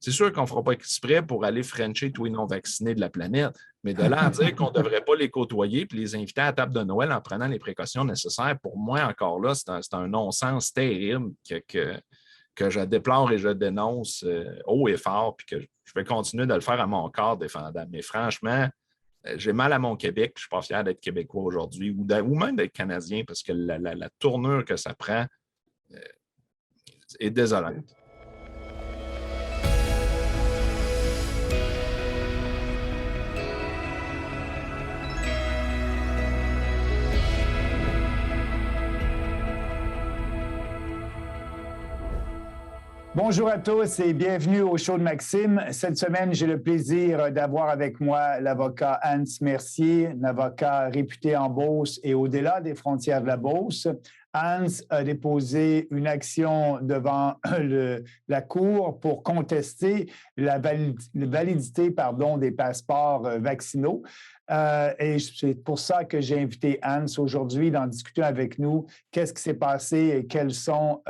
C'est sûr qu'on ne fera pas exprès pour aller frencher tous les non-vaccinés de la planète, mais de là à dire qu'on ne devrait pas les côtoyer puis les inviter à la table de Noël en prenant les précautions nécessaires, pour moi, encore là, c'est un non-sens terrible que je déplore et je dénonce haut et fort, puis que je vais continuer de le faire à mon corps défendant. Mais franchement, j'ai mal à mon Québec, puis je ne suis pas fier d'être Québécois aujourd'hui, ou même d'être Canadien, parce que la tournure que ça prend est désolante. Bonjour à tous et bienvenue au show de Maxime. Cette semaine, j'ai le plaisir d'avoir avec moi l'avocat Hans Mercier, un avocat réputé en Beauce et au-delà des frontières de la Beauce. Hans a déposé une action devant la Cour pour contester la validité des passeports vaccinaux. Et c'est pour ça que j'ai invité Hans aujourd'hui d'en discuter avec nous. Qu'est-ce qui s'est passé et quelles sont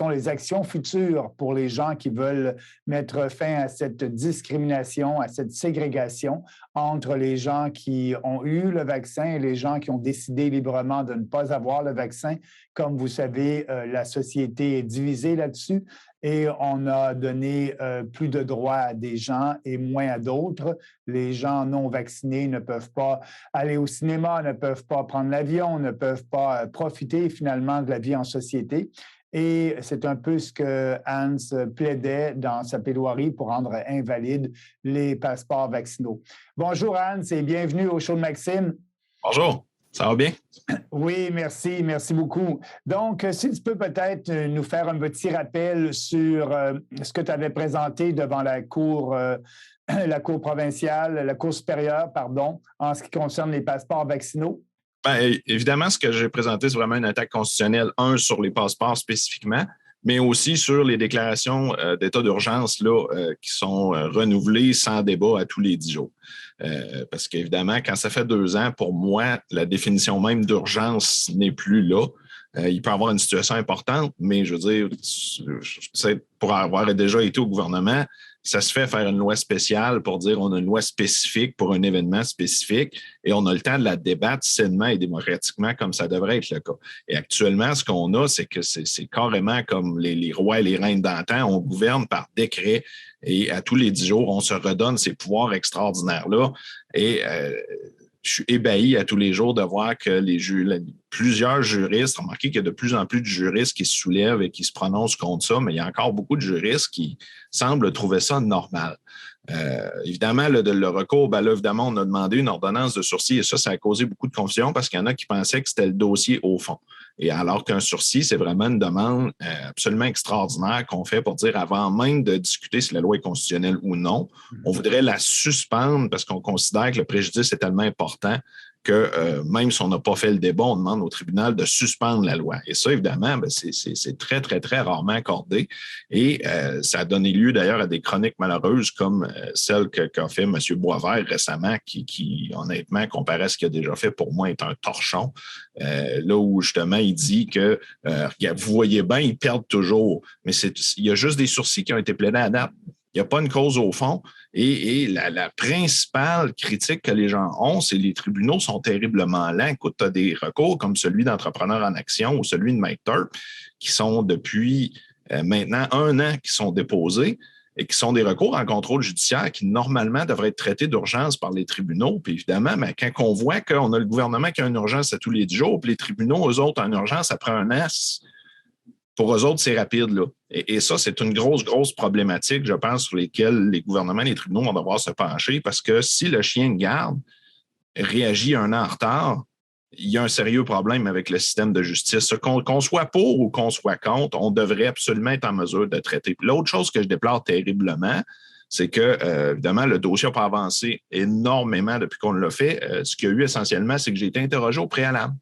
les actions futures pour les gens qui veulent mettre fin à cette discrimination, à cette ségrégation entre les gens qui ont eu le vaccin et les gens qui ont décidé librement de ne pas avoir le vaccin. Comme vous savez, la société est divisée là-dessus. Et on a donné plus de droits à des gens et moins à d'autres. Les gens non vaccinés ne peuvent pas aller au cinéma, ne peuvent pas prendre l'avion, ne peuvent pas profiter finalement de la vie en société. Et c'est un peu ce que Hans plaidait dans sa plaidoirie pour rendre invalides les passeports vaccinaux. Bonjour Hans et bienvenue au show de Maxime. Bonjour. Ça va bien? Oui, merci. Merci beaucoup. Donc, si tu peux peut-être nous faire un petit rappel sur ce que tu avais présenté devant la Cour provinciale, la Cour supérieure, pardon, en ce qui concerne les passeports vaccinaux. Bien, évidemment, ce que j'ai présenté, c'est vraiment une attaque constitutionnelle, sur les passeports spécifiquement, mais aussi sur les déclarations d'état d'urgence qui sont renouvelées sans débat à tous les 10 jours. Parce qu'évidemment, quand ça fait 2 ans, pour moi, la définition même d'urgence n'est plus là. Il peut y avoir une situation importante, mais je veux dire, pour avoir déjà été au gouvernement, ça se fait faire une loi spéciale pour dire on a une loi spécifique pour un événement spécifique et on a le temps de la débattre sainement et démocratiquement comme ça devrait être le cas. Et actuellement, ce qu'on a, c'est que c'est carrément comme les rois et les reines d'antan, on gouverne par décret et à tous les 10 jours, on se redonne ces pouvoirs extraordinaires-là. Et je suis ébahi à tous les jours de voir que plusieurs juristes, remarquez qu'il y a de plus en plus de juristes qui se soulèvent et qui se prononcent contre ça, mais il y a encore beaucoup de juristes qui semblent trouver ça normal. Évidemment, le recours, là, évidemment, on a demandé une ordonnance de sursis et ça a causé beaucoup de confusion parce qu'il y en a qui pensaient que c'était le dossier au fond. Et alors qu'un sursis, c'est vraiment une demande absolument extraordinaire qu'on fait pour dire avant même de discuter si la loi est constitutionnelle ou non, on voudrait la suspendre parce qu'on considère que le préjudice est tellement important que même si on n'a pas fait le débat, on demande au tribunal de suspendre la loi. Et ça, évidemment, c'est très, très, très rarement accordé. Et ça a donné lieu d'ailleurs à des chroniques malheureuses comme celle qu'a fait M. Boisvert récemment, qui honnêtement, comparé à ce qu'il a déjà fait, pour moi, est un torchon. Là où justement, il dit que, vous voyez bien, ils perdent toujours. Mais il y a juste des sursis qui ont été plaidés à date. Il n'y a pas une cause au fond. Et la principale critique que les gens ont, c'est que les tribunaux sont terriblement lents. Écoute, tu as des recours comme celui d'Entrepreneurs en Action ou celui de Mike Turp qui sont depuis maintenant 1 an qui sont déposés et qui sont des recours en contrôle judiciaire qui, normalement, devraient être traités d'urgence par les tribunaux. Puis évidemment, mais quand on voit qu'on a le gouvernement qui a une urgence à tous les 10 jours, puis les tribunaux, eux autres, en urgence après 1 an, pour eux autres, c'est rapide, là. Et ça, c'est une grosse, grosse problématique, je pense, sur lesquelles les gouvernements et les tribunaux vont devoir se pencher parce que si le chien de garde réagit 1 an en retard, il y a un sérieux problème avec le système de justice. Qu'on soit pour ou qu'on soit contre, on devrait absolument être en mesure de traiter. Puis l'autre chose que je déplore terriblement, c'est que, évidemment, le dossier n'a pas avancé énormément depuis qu'on l'a fait. Ce qu'il y a eu essentiellement, c'est que j'ai été interrogé au préalable.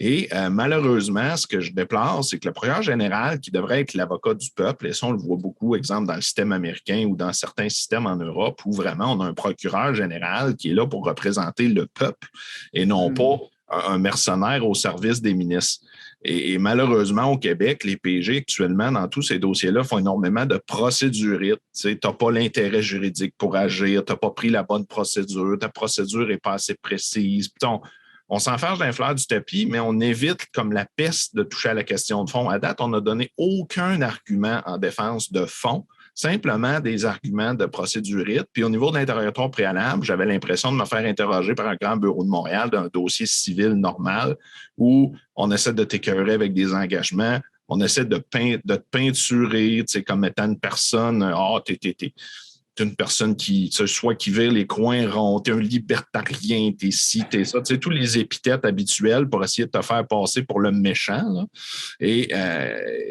Et malheureusement, ce que je déplore, c'est que le procureur général, qui devrait être l'avocat du peuple, et ça, on le voit beaucoup, exemple, dans le système américain ou dans certains systèmes en Europe, où vraiment on a un procureur général qui est là pour représenter le peuple et non pas un mercenaire au service des ministres. Et malheureusement, au Québec, les PG actuellement, dans tous ces dossiers-là, font énormément de procédurites. Tu n'as pas l'intérêt juridique pour agir, tu n'as pas pris la bonne procédure, ta procédure n'est pas assez précise. On s'enfarge d'un fleur du tapis, mais on évite comme la peste de toucher à la question de fond. À date, on n'a donné aucun argument en défense de fond, simplement des arguments de procédurite. Puis au niveau de l'interrogatoire préalable, j'avais l'impression de me faire interroger par un grand bureau de Montréal d'un dossier civil normal où on essaie de t'écœurer avec des engagements, on essaie de te peinturer comme étant une personne, t'es une personne qui, soit qui vire les coins ronds, t'es un libertarien, t'es ci, t'es ça, tous les épithètes habituels pour essayer de te faire passer pour le méchant. Là. Et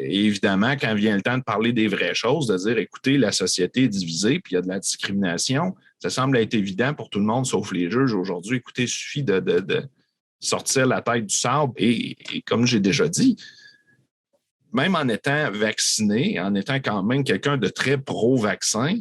évidemment, quand vient le temps de parler des vraies choses, de dire, écoutez, la société est divisée, puis il y a de la discrimination, ça semble être évident pour tout le monde, sauf les juges aujourd'hui. Écoutez, il suffit de sortir la tête du sable. Et comme j'ai déjà dit, même en étant vacciné, en étant quand même quelqu'un de très pro-vaccin,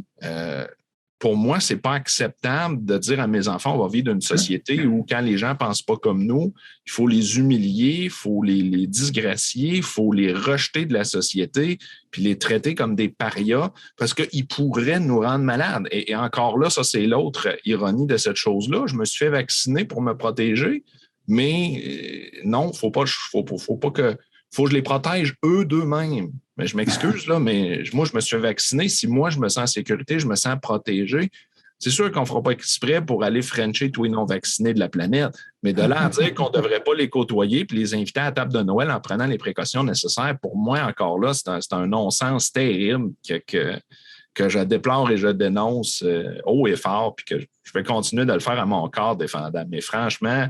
pour moi, c'est pas acceptable de dire à mes enfants, on va vivre dans une société où quand les gens ne pensent pas comme nous, il faut les humilier, il faut les disgracier, il faut les rejeter de la société, puis les traiter comme des parias parce qu'ils pourraient nous rendre malades. Et encore là, ça, c'est l'autre ironie de cette chose-là. Je me suis fait vacciner pour me protéger, mais non, faut pas que je les protège eux d'eux-mêmes. Mais je m'excuse, là, mais moi, je me suis fait vacciner. Si moi, je me sens en sécurité, je me sens protégé, c'est sûr qu'on ne fera pas exprès pour aller frencher tous les non-vaccinés de la planète. Mais de là à dire qu'on ne devrait pas les côtoyer puis les inviter à la table de Noël en prenant les précautions nécessaires, pour moi, encore là, c'est un non-sens terrible que je déplore et je dénonce haut et fort, puis que je vais continuer de le faire à mon corps défendant. Mais franchement,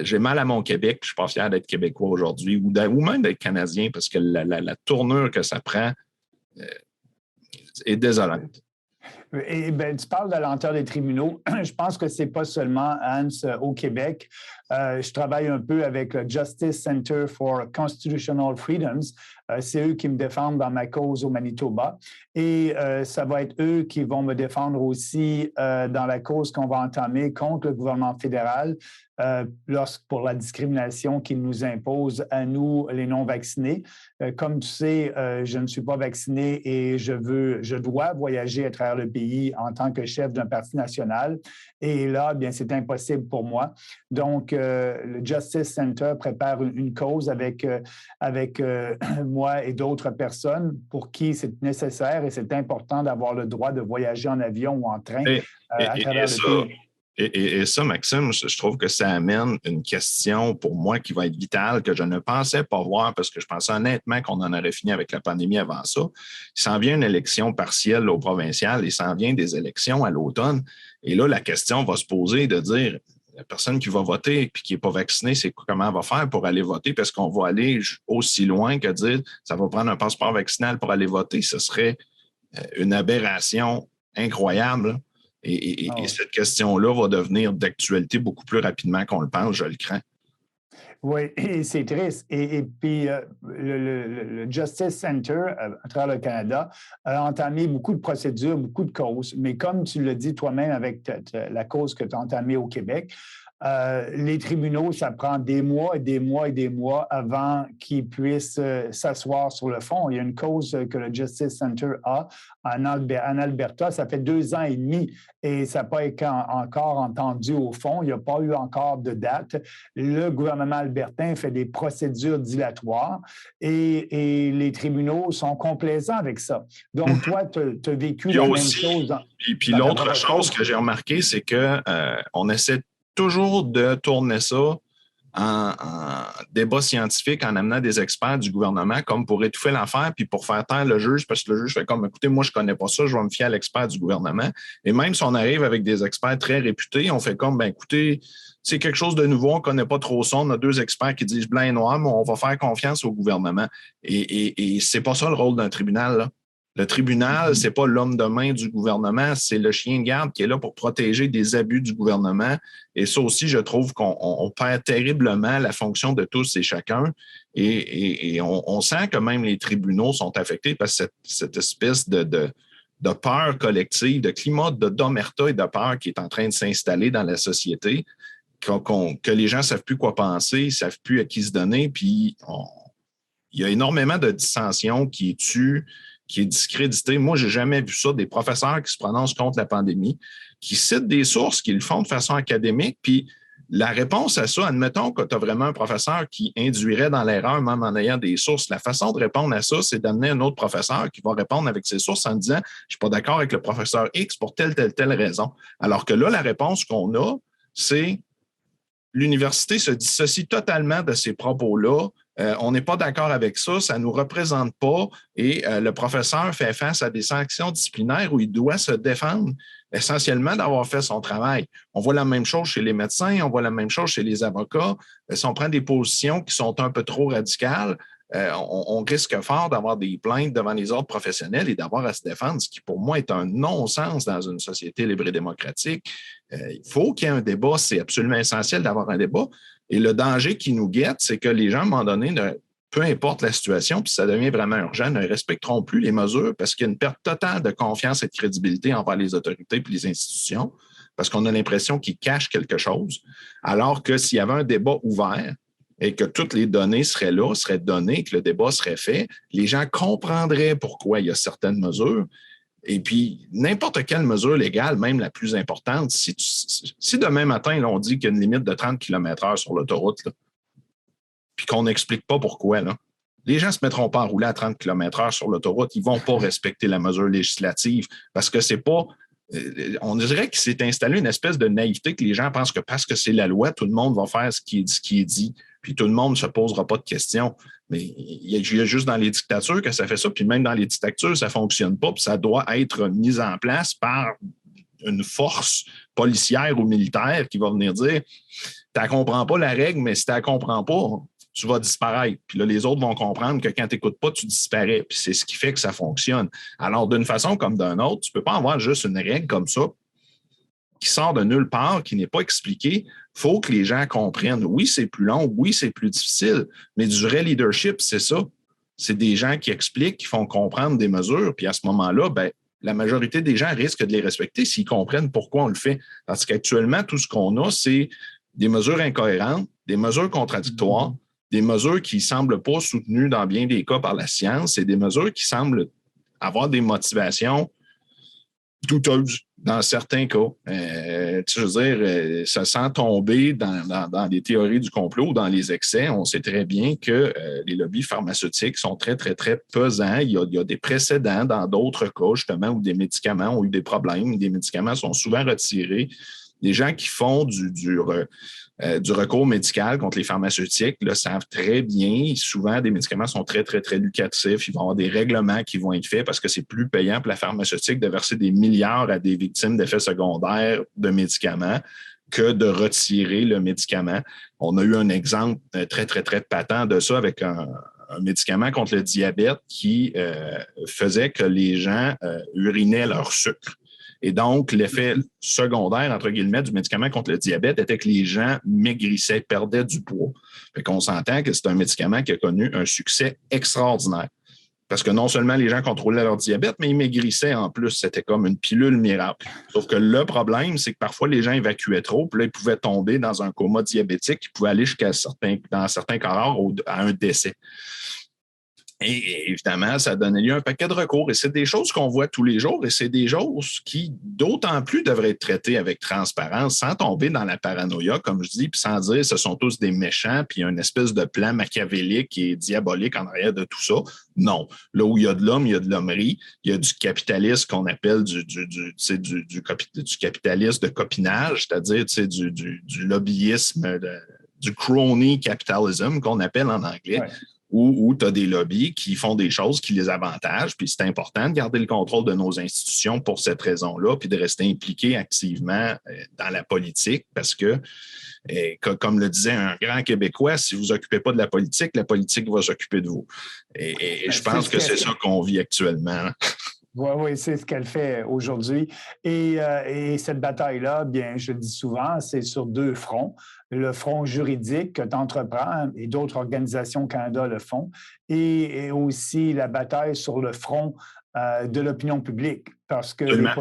j'ai mal à mon Québec, je ne suis pas fier d'être Québécois aujourd'hui ou même d'être Canadien parce que la tournure que ça prend est désolante. Et tu parles de la lenteur des tribunaux. Je pense que ce n'est pas seulement, Hans, au Québec. Je travaille un peu avec le Justice Center for Constitutional Freedoms. C'est eux qui me défendent dans ma cause au Manitoba. Et ça va être eux qui vont me défendre aussi dans la cause qu'on va entamer contre le gouvernement fédéral pour la discrimination qu'il nous impose à nous, les non-vaccinés. Comme tu sais, je ne suis pas vacciné et je dois voyager à travers le pays en tant que chef d'un parti national. Et là, bien, c'est impossible pour moi. Donc, le Justice Center prépare une cause avec moi et d'autres personnes pour qui c'est nécessaire et c'est important d'avoir le droit de voyager en avion ou en train à travers le pays. Et ça, Maxime, je trouve que ça amène une question pour moi qui va être vitale, que je ne pensais pas voir parce que je pensais honnêtement qu'on en aurait fini avec la pandémie avant ça. Il s'en vient une élection partielle au provincial, il s'en vient des élections à l'automne. Et là, la question va se poser de dire, la personne qui va voter et qui n'est pas vaccinée, c'est comment elle va faire pour aller voter parce qu'on va aller aussi loin que dire ça va prendre un passeport vaccinal pour aller voter. Ce serait une aberration incroyable. Et cette question-là va devenir d'actualité beaucoup plus rapidement qu'on le pense, je le crains. Oui, et c'est triste. Et puis, le Justice Center à travers le Canada a entamé beaucoup de procédures, beaucoup de causes. Mais comme tu le dis toi-même avec la cause que tu as entamée au Québec, les tribunaux, ça prend des mois et des mois et des mois avant qu'ils puissent s'asseoir sur le fond. Il y a une cause que le Justice Center a en Alberta, ça fait 2 ans et demi et ça n'a pas été encore entendu au fond. Il n'y a pas eu encore de date. Le gouvernement albertain fait des procédures dilatoires et les tribunaux sont complaisants avec ça. Donc, toi, tu as vécu la même chose. Puis l'autre chose que j'ai remarqué, c'est qu'on essaie toujours de tourner ça en débat scientifique en amenant des experts du gouvernement comme pour étouffer l'affaire puis pour faire taire le juge parce que le juge fait comme, écoutez, moi, je ne connais pas ça, je vais me fier à l'expert du gouvernement. Et même si on arrive avec des experts très réputés, on fait comme, ben écoutez, c'est quelque chose de nouveau, on ne connaît pas trop ça, on a 2 experts qui disent blanc et noir, mais on va faire confiance au gouvernement. Et c'est pas ça le rôle d'un tribunal, là. Le tribunal, ce n'est pas l'homme de main du gouvernement, c'est le chien de garde qui est là pour protéger des abus du gouvernement. Et ça aussi, je trouve qu'on perd terriblement la fonction de tous et chacun. Et on sent que même les tribunaux sont affectés par cette espèce de peur collective, de climat d'omerta et de peur qui est en train de s'installer dans la société, que les gens ne savent plus quoi penser, ne savent plus à qui se donner, puis il y a énormément de dissensions qui est discrédité. Moi, je n'ai jamais vu ça, des professeurs qui se prononcent contre la pandémie, qui citent des sources, qui le font de façon académique, puis la réponse à ça, admettons que tu as vraiment un professeur qui induirait dans l'erreur, même en ayant des sources. La façon de répondre à ça, c'est d'amener un autre professeur qui va répondre avec ses sources en disant « Je ne suis pas d'accord avec le professeur X pour telle raison ». Alors que là, la réponse qu'on a, c'est l'université se dissocie totalement de ces propos-là. On n'est pas d'accord avec ça, ça ne nous représente pas et le professeur fait face à des sanctions disciplinaires où il doit se défendre essentiellement d'avoir fait son travail. On voit la même chose chez les médecins, on voit la même chose chez les avocats. Si on prend des positions qui sont un peu trop radicales, on risque fort d'avoir des plaintes devant les ordres professionnels et d'avoir à se défendre, ce qui pour moi est un non-sens dans une société libre et démocratique. Il faut qu'il y ait un débat, c'est absolument essentiel d'avoir un débat. Et le danger qui nous guette, c'est que les gens, à un moment donné, peu importe la situation, puis ça devient vraiment urgent, ne respecteront plus les mesures parce qu'il y a une perte totale de confiance et de crédibilité envers les autorités et les institutions, parce qu'on a l'impression qu'ils cachent quelque chose, alors que s'il y avait un débat ouvert et que toutes les données seraient là, seraient données, que le débat serait fait, les gens comprendraient pourquoi il y a certaines mesures. Et puis, n'importe quelle mesure légale, même la plus importante, si demain matin, là, on dit qu'il y a une limite de 30 km/h sur l'autoroute, là, puis qu'on n'explique pas pourquoi, là, les gens ne se mettront pas à rouler à 30 km/h sur l'autoroute. Ils ne vont pas respecter la mesure législative parce que c'est pas... On dirait qu'il s'est installé une espèce de naïveté que les gens pensent que parce que c'est la loi, tout le monde va faire ce qui est dit, puis tout le monde ne se posera pas de questions. Mais il y a juste dans les dictatures que ça fait ça, puis même dans les dictatures, ça ne fonctionne pas, puis ça doit être mis en place par une force policière ou militaire qui va venir dire « Tu ne comprends pas la règle, mais si tu ne comprends pas, tu vas disparaître. » Puis là, les autres vont comprendre que quand tu n'écoutes pas, tu disparais. Puis c'est ce qui fait que ça fonctionne. Alors, d'une façon comme d'une autre, tu ne peux pas avoir juste une règle comme ça qui sort de nulle part, qui n'est pas expliquée. Il faut que les gens comprennent. Oui, c'est plus long, oui, c'est plus difficile, mais du vrai leadership, c'est ça. C'est des gens qui expliquent, qui font comprendre des mesures, puis à ce moment-là, ben, la majorité des gens risquent de les respecter s'ils comprennent pourquoi on le fait. Parce qu'actuellement, tout ce qu'on a, c'est des mesures incohérentes, des mesures contradictoires, des mesures qui ne semblent pas soutenues dans bien des cas par la science et des mesures qui semblent avoir des motivations douteuses dans certains cas. Je veux dire, ça sent tomber dans les théories du complot ou dans les excès. On sait très bien que les lobbies pharmaceutiques sont très, très, très pesants. Il y a des précédents dans d'autres cas, justement, où des médicaments ont eu des problèmes. Des médicaments sont souvent retirés. Les gens qui font du recours médical contre les pharmaceutiques le savent très bien. Souvent, des médicaments sont très, très, très lucratifs. Il va y avoir des règlements qui vont être faits parce que c'est plus payant pour la pharmaceutique de verser des milliards à des victimes d'effets secondaires de médicaments que de retirer le médicament. On a eu un exemple très, très, très patent de ça avec un médicament contre le diabète qui faisait que les gens urinaient leur sucre. Et donc, l'effet secondaire, entre guillemets, du médicament contre le diabète était que les gens maigrissaient, perdaient du poids. Fait qu'on s'entend que c'est un médicament qui a connu un succès extraordinaire. Parce que non seulement les gens contrôlaient leur diabète, mais ils maigrissaient en plus. C'était comme une pilule miracle. Sauf que le problème, c'est que parfois, les gens évacuaient trop, puis là, ils pouvaient tomber dans un coma diabétique qui pouvait aller dans certains cas à un décès. Et évidemment, ça donnait lieu à un paquet de recours. Et c'est des choses qu'on voit tous les jours et c'est des choses qui, d'autant plus, devraient être traitées avec transparence, sans tomber dans la paranoïa, comme je dis, puis sans dire ce sont tous des méchants, puis il y a une espèce de plan machiavélique et diabolique en arrière de tout ça. Non. Là où il y a de l'homme, il y a de l'hommerie. Il y a du capitalisme qu'on appelle du capitalisme de copinage, c'est-à-dire du lobbyisme, du crony capitalism qu'on appelle en anglais. Ouais. Où tu as des lobbies qui font des choses qui les avantagent, puis c'est important de garder le contrôle de nos institutions pour cette raison-là, puis de rester impliqué activement dans la politique, parce que, comme le disait un grand Québécois, si vous ne vous occupez pas de la politique va s'occuper de vous. Et je pense que c'est ça qu'on vit actuellement. Oui, c'est ce qu'elle fait aujourd'hui. Et cette bataille-là, bien, je le dis souvent, c'est sur deux fronts. Le front juridique que tu entreprends et d'autres organisations au Canada le font, et aussi la bataille sur le front de l'opinion publique. parce que Absolument.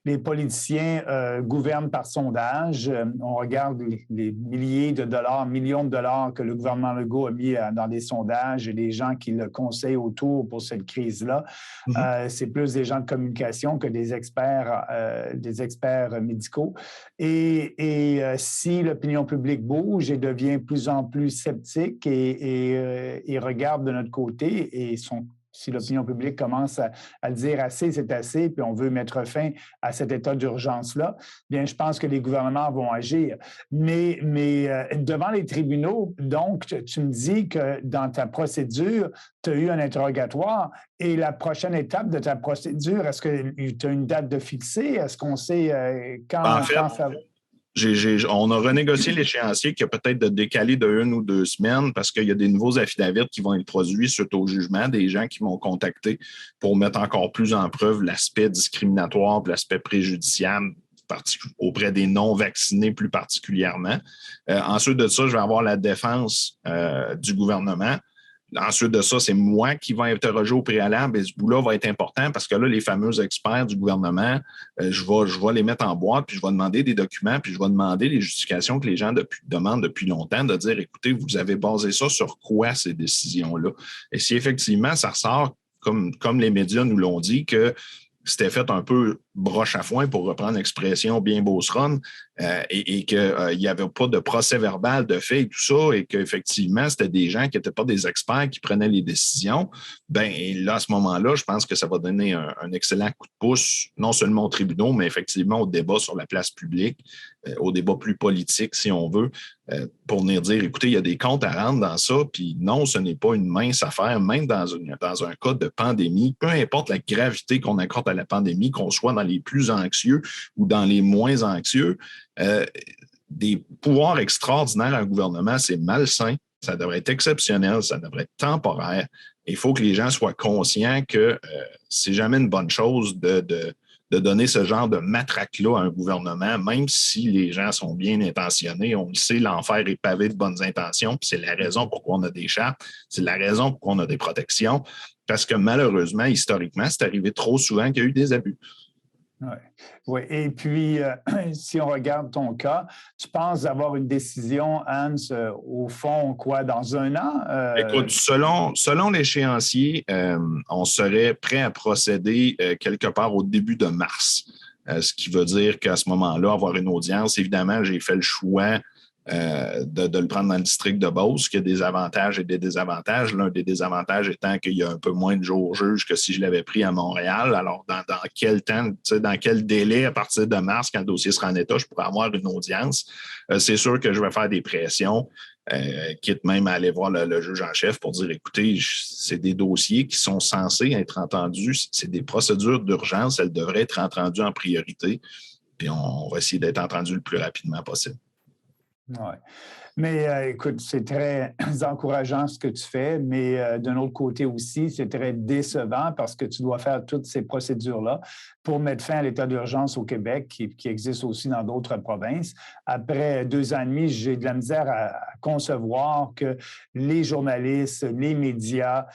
les politiciens gouvernent par sondage. On regarde les milliers de dollars, millions de dollars que le gouvernement Legault a mis dans des sondages et les gens qui le conseillent autour pour cette crise-là. C'est plus des gens de communication que des experts médicaux. Et si l'opinion publique bouge et devient de plus en plus sceptique et regarde de notre côté et si l'opinion publique commence à dire assez, c'est assez, puis on veut mettre fin à cet état d'urgence-là, bien, je pense que les gouvernements vont agir. Mais devant les tribunaux, donc, tu me dis que dans ta procédure, tu as eu un interrogatoire et la prochaine étape de ta procédure, est-ce que tu as une date de fixée? Est-ce qu'on sait quand ça va? On a renégocié l'échéancier qui a peut-être de décalé de 1 ou 2 semaines parce qu'il y a des nouveaux affidavits qui vont être produits suite au jugement, des gens qui m'ont contacté pour mettre encore plus en preuve l'aspect discriminatoire, l'aspect préjudiciable auprès des non-vaccinés plus particulièrement. Ensuite de ça, je vais avoir la défense du gouvernement. Ensuite de ça, c'est moi qui vais interroger au préalable et ce bout-là va être important parce que là, les fameux experts du gouvernement, je vais les mettre en boîte, puis je vais demander des documents, puis je vais demander les justifications que les gens demandent depuis longtemps, de dire, écoutez, vous avez basé ça sur quoi ces décisions-là? Et si effectivement, ça ressort, comme les médias nous l'ont dit, que c'était fait un peu broche à foin, pour reprendre l'expression bien beauceronne, et qu'il n'y avait pas de procès verbal de fait et tout ça, et qu'effectivement, c'était des gens qui n'étaient pas des experts qui prenaient les décisions, bien là, à ce moment-là, je pense que ça va donner un excellent coup de pouce, non seulement aux tribunaux, mais effectivement au débat sur la place publique, au débat plus politique, si on veut, pour venir dire, écoutez, il y a des comptes à rendre dans ça, puis non, ce n'est pas une mince affaire, même dans un cas de pandémie, peu importe la gravité qu'on accorde à la pandémie, qu'on soit dans les plus anxieux ou dans les moins anxieux, des pouvoirs extraordinaires à un gouvernement, c'est malsain, ça devrait être exceptionnel, ça devrait être temporaire. Il faut que les gens soient conscients que c'est jamais une bonne chose de donner ce genre de matraque-là à un gouvernement, même si les gens sont bien intentionnés. On le sait, l'enfer est pavé de bonnes intentions, puis c'est la raison pourquoi on a des chartes, c'est la raison pourquoi on a des protections, parce que malheureusement, historiquement, c'est arrivé trop souvent qu'il y a eu des abus. Oui. Oui. Et puis, si on regarde ton cas, tu penses avoir une décision, Hans, au fond, quoi, dans 1 an? Écoute, selon l'échéancier, on serait prêt à procéder quelque part au début de mars. Ce qui veut dire qu'à ce moment-là, avoir une audience, évidemment, j'ai fait le choix de le prendre dans le district de Beauce, qui a des avantages et des désavantages. L'un des désavantages étant qu'il y a un peu moins de jours juge que si je l'avais pris à Montréal. Alors, dans quel temps, dans quel délai, à partir de mars, quand le dossier sera en état, je pourrais avoir une audience. C'est sûr que je vais faire des pressions, quitte même à aller voir le juge en chef pour dire, écoutez, c'est des dossiers qui sont censés être entendus. C'est des procédures d'urgence. Elles devraient être entendues en priorité. Puis on va essayer d'être entendu le plus rapidement possible. Oui. Mais écoute, c'est très encourageant ce que tu fais, mais d'un autre côté aussi, c'est très décevant parce que tu dois faire toutes ces procédures-là pour mettre fin à l'état d'urgence au Québec, qui existe aussi dans d'autres provinces. Après 2 ans et demi, j'ai de la misère à concevoir que les journalistes, les médias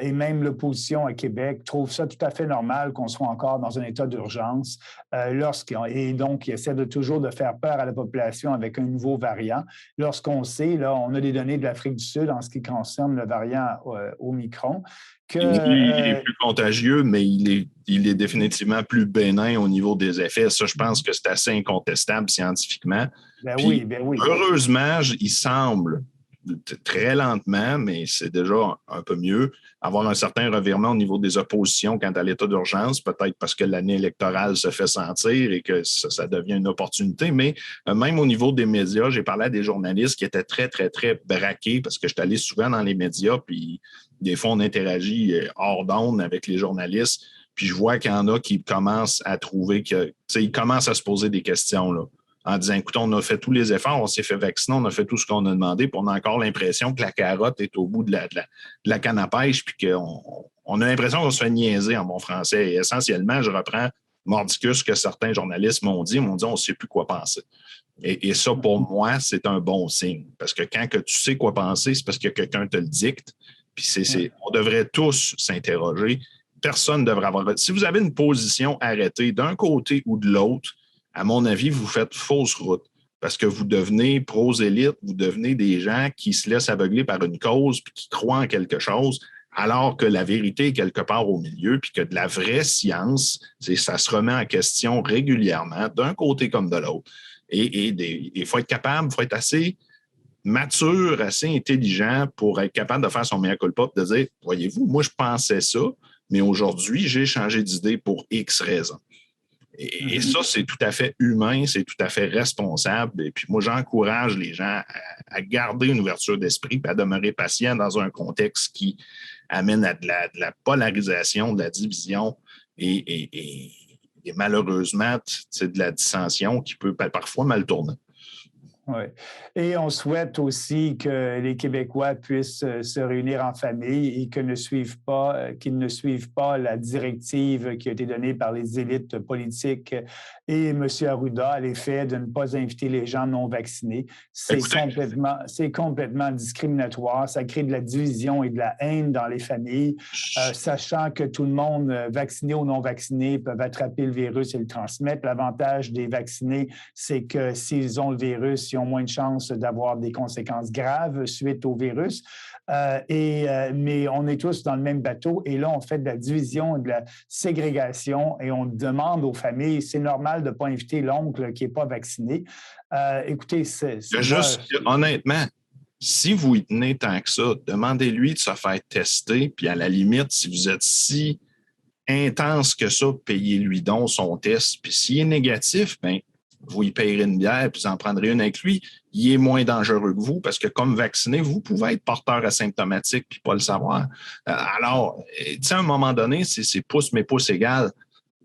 et même l'opposition à Québec trouvent ça tout à fait normal qu'on soit encore dans un état d'urgence et donc ils essaient toujours de faire peur à la population avec un nouveau variant. Lorsqu'on sait, là, on a des données de l'Afrique du Sud en ce qui concerne le variant Omicron. Il est plus contagieux, mais il est définitivement plus bénin au niveau des effets. Ça, je pense que c'est assez incontestable scientifiquement. Ben oui. Heureusement, il semble très lentement, mais c'est déjà un peu mieux, avoir un certain revirement au niveau des oppositions quant à l'état d'urgence, peut-être parce que l'année électorale se fait sentir et que ça devient une opportunité, mais même au niveau des médias, j'ai parlé à des journalistes qui étaient très, très, très braqués parce que je suis allé souvent dans les médias, puis des fois, on interagit hors d'onde avec les journalistes, puis je vois qu'il y en a qui commencent à trouver ils commencent à se poser des questions, là, en disant, écoute, on a fait tous les efforts, on s'est fait vacciner, on a fait tout ce qu'on a demandé, puis on a encore l'impression que la carotte est au bout de la canne à pêche, puis qu'on a l'impression qu'on se fait niaiser en bon français. Et essentiellement, je reprends mordicus que certains journalistes m'ont dit, on ne sait plus quoi penser. Et ça, pour moi, c'est un bon signe. Parce que quand que tu sais quoi penser, c'est parce que quelqu'un te le dicte. Puis on devrait tous s'interroger. personne ne devrait avoir. Si vous avez une position arrêtée d'un côté ou de l'autre, à mon avis, vous faites fausse route parce que vous devenez prosélytes, vous devenez des gens qui se laissent aveugler par une cause puis qui croient en quelque chose, alors que la vérité est quelque part au milieu puis que de la vraie science, ça se remet en question régulièrement, d'un côté comme de l'autre. Et il faut être capable, il faut être assez mature, assez intelligent pour être capable de faire son mea culpa et de dire, voyez-vous, moi, je pensais ça, mais aujourd'hui, j'ai changé d'idée pour X raisons. Et ça, c'est tout à fait humain, c'est tout à fait responsable. Et puis moi, j'encourage les gens à garder une ouverture d'esprit et à demeurer patient dans un contexte qui amène à de la polarisation, de la division et malheureusement, c'est de la dissension qui peut parfois mal tourner. Oui. Et on souhaite aussi que les Québécois puissent se réunir en famille et qu'ils ne suivent pas la directive qui a été donnée par les élites politiques et M. Arruda à l'effet de ne pas inviter les gens non vaccinés. C'est complètement discriminatoire. Ça crée de la division et de la haine dans les familles, sachant que tout le monde, vacciné ou non vacciné, peuvent attraper le virus et le transmettre. L'avantage des vaccinés, c'est que s'ils ont le virus, ils ont moins de chances d'avoir des conséquences graves suite au virus. Mais on est tous dans le même bateau et là, on fait de la division et de la ségrégation et on demande aux familles, c'est normal de ne pas inviter l'oncle qui n'est pas vacciné. Écoutez, honnêtement, si vous y tenez tant que ça, demandez-lui de se faire tester, puis à la limite, si vous êtes si intense que ça, payez-lui donc son test. Puis s'il est négatif, bien, vous y payerez une bière, puis vous en prendrez une avec lui. Il est moins dangereux que vous parce que comme vacciné, vous pouvez être porteur asymptomatique puis pas le savoir. Alors, tu sais, à un moment donné, c'est pouce mais pouce égal.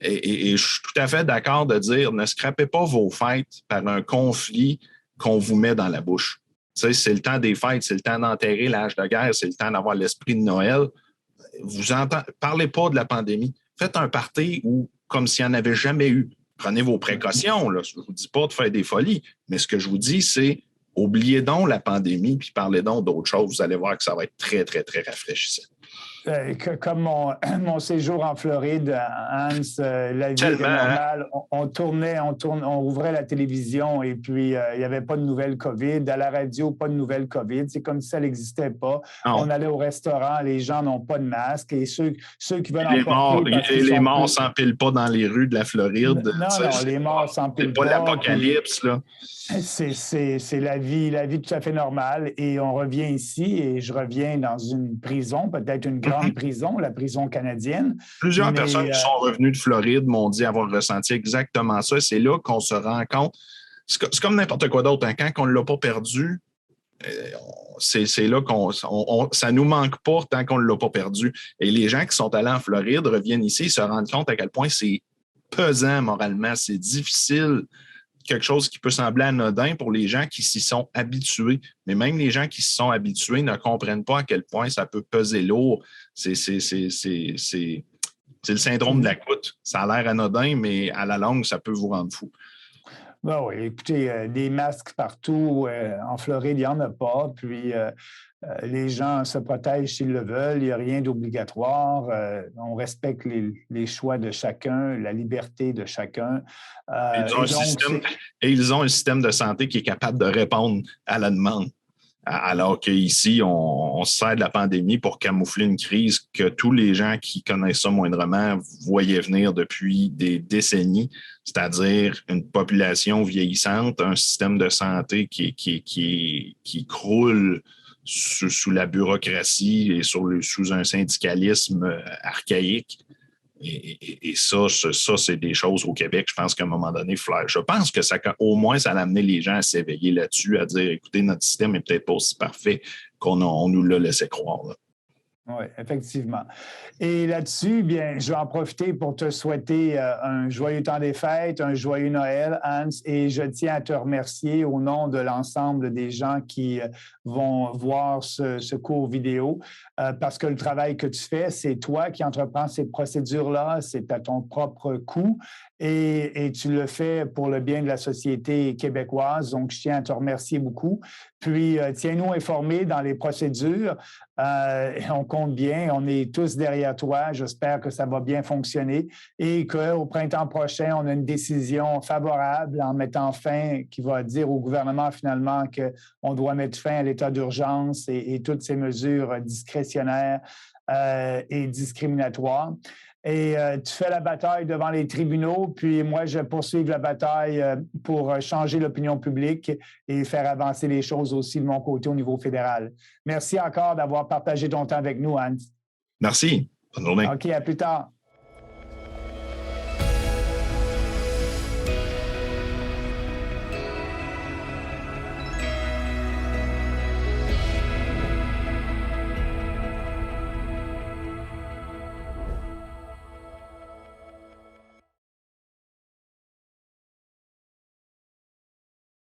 Et je suis tout à fait d'accord de dire, ne scrapez pas vos fêtes par un conflit qu'on vous met dans la bouche. Tu sais, c'est le temps des fêtes, c'est le temps d'enterrer l'âge de guerre, c'est le temps d'avoir l'esprit de Noël. Parlez pas de la pandémie. Faites un party où, comme s'il n'y en avait jamais eu. Prenez vos précautions. Là. Je ne vous dis pas de faire des folies, mais ce que je vous dis, c'est oubliez donc la pandémie puis parlez donc d'autres choses. Vous allez voir que ça va être très, très, très rafraîchissant. Comme mon séjour en Floride, Hans, la vie était normale. On ouvrait la télévision et puis il n'y avait pas de nouvelles COVID. À la radio, pas de nouvelles COVID. C'est comme si ça n'existait pas. Non. On allait au restaurant, les gens n'ont pas de masque et ceux qui veulent les morts ne s'empilent pas dans les rues de la Floride. Non, les morts s'empilent pas. C'est pas l'apocalypse, là. C'est la vie tout à fait normale et on revient ici et je reviens dans une prison, peut-être une grande prison, la prison canadienne. Plusieurs personnes qui sont revenues de Floride m'ont dit avoir ressenti exactement ça. C'est là qu'on se rend compte. C'est comme n'importe quoi d'autre. Hein. Quand on ne l'a pas perdu, c'est là ça ne nous manque pas tant qu'on ne l'a pas perdu. Et les gens qui sont allés en Floride reviennent ici et se rendent compte à quel point c'est pesant moralement, c'est difficile. Quelque chose qui peut sembler anodin pour les gens qui s'y sont habitués. Mais même les gens qui s'y sont habitués ne comprennent pas à quel point ça peut peser lourd. C'est le syndrome de la goutte. Ça a l'air anodin, mais à la longue, ça peut vous rendre fou. Ben oui, écoutez, des masques partout. En Floride, il n'y en a pas. Puis les gens se protègent s'ils le veulent. Il n'y a rien d'obligatoire. On respecte les choix de chacun, la liberté de chacun. Ils ont un système de santé qui est capable de répondre à la demande. Alors qu'ici, on se sert de la pandémie pour camoufler une crise que tous les gens qui connaissent ça moindrement voyaient venir depuis des décennies, c'est-à-dire une population vieillissante, un système de santé qui croule sous la bureaucratie et sous un syndicalisme archaïque. Et ça, c'est des choses au Québec, je pense qu'à un moment donné, je pense que au moins, ça a amené les gens à s'éveiller là-dessus, à dire, écoutez, notre système n'est peut-être pas aussi parfait qu'on nous l'a laissé croire. Là. Oui, effectivement. Et là-dessus, bien, je vais en profiter pour te souhaiter un joyeux temps des fêtes, un joyeux Noël, Hans, et je tiens à te remercier au nom de l'ensemble des gens qui vont voir ce cours vidéo, parce que le travail que tu fais, c'est toi qui entreprends ces procédures-là, c'est à ton propre coût, et tu le fais pour le bien de la société québécoise, donc je tiens à te remercier beaucoup. Puis, tiens-nous informés dans les procédures. On compte bien, on est tous derrière toi. J'espère que ça va bien fonctionner et qu'au printemps prochain, on a une décision favorable en mettant fin, qui va dire au gouvernement finalement qu'on doit mettre fin à l'état d'urgence et toutes ces mesures discrétionnaires et discriminatoires. Et tu fais la bataille devant les tribunaux, puis moi, je poursuis la bataille pour changer l'opinion publique et faire avancer les choses aussi de mon côté au niveau fédéral. Merci encore d'avoir partagé ton temps avec nous, Hans. Merci. Bonne journée. OK, à plus tard.